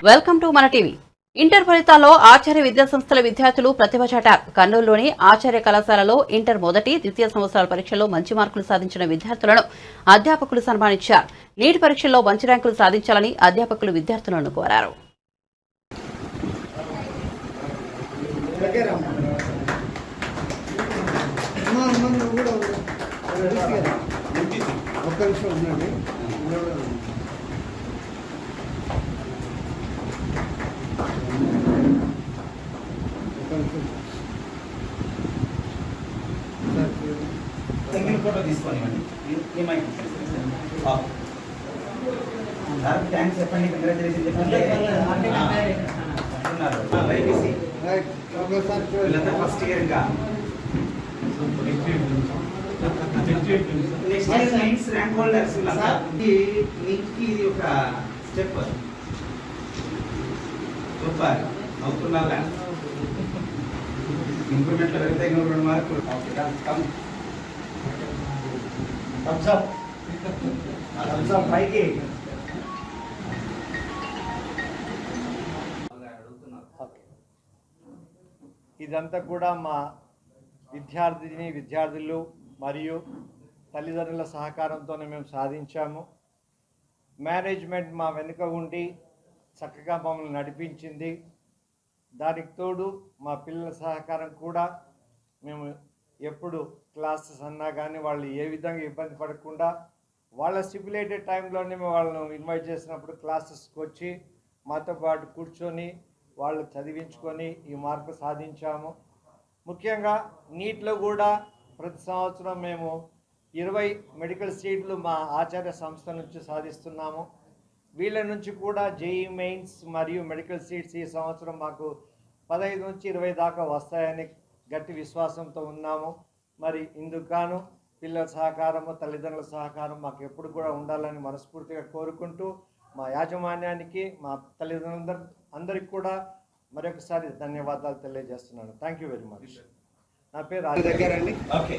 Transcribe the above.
Welcome to మన TV. Inter ఫలితాల్లో ఆచార్య విద్యాసంస్థల విద్యార్థులు ప్రతిభ చాటారు. కర్నూలులోని ఆచార్య కళాశాలలో ఇంటర్ మొదటి, ద్వితీయ సంవత్సరాల పరీక్షల్లో మంచి మార్కులు సాధించిన విద్యార్థులను అధ్యాపకులు సన్మానించారు. నీట్ పరీక్షల్లో మంచి ర్యాంకులు సాధించాలని అధ్యాపకులు విద్యార్థులను కోరారు. సింగిల్ ఫోటో తీసుకోనివ్వండి. థ్యాంక్స్ చెప్పండి, కంగ్రాచులేషన్ చెప్పండి. ఫస్ట్ ఇయర్ ఇంకా next year mains rank holders నీట్కి ఇది ఒక స్టెప్. సూపర్ అవుతున్నారా? ఇంప్రూవ్మెంట్లో పెడితే ఇంకా 2 మార్కులు. పైకి ఇదంతా కూడా మా విద్యార్థులు మరియు తల్లిదండ్రుల సహకారంతోనే మేము సాధించాము. మేనేజ్మెంట్ మా వెనుక ఉండి చక్కగా మమ్మల్ని నడిపించింది. దానికి తోడు మా పిల్లల సహకారం కూడా. మేము ఎప్పుడు క్లాసెస్ అన్నా కానీ వాళ్ళు ఏ విధంగా ఇబ్బంది పడకుండా వాళ్ళ స్టిపులేటెడ్ టైంలోనే మేము వాళ్ళను ఇన్వైట్ చేసినప్పుడు క్లాసెస్కి వచ్చి మాతో పాటు కూర్చొని వాళ్ళు చదివించుకొని ఈ మార్కులు సాధించాము. ముఖ్యంగా నీట్లో కూడా ప్రతి సంవత్సరం మేము 20 మెడికల్ సీట్లు మా ఆచార్య సంస్థ నుంచి సాధిస్తున్నాము. వీళ్ళ నుంచి కూడా జేఈ మెయిన్స్ మరియు మెడికల్ సీట్స్ ఈ సంవత్సరం మాకు 15 నుంచి 20 దాకా వస్తాయని గట్టి విశ్వాసంతో ఉన్నాము. మరి ఇందుకు గాను పిల్లల సహకారము, తల్లిదండ్రుల సహకారం మాకు ఎప్పుడు కూడా ఉండాలని మనస్ఫూర్తిగా కోరుకుంటూ మా యాజమాన్యానికి, మా తల్లిదండ్రులందరికీ కూడా మరొకసారి ధన్యవాదాలు తెలియజేస్తున్నాను. Thank you very much. నా పేరు దగ్గరండి. ఓకే.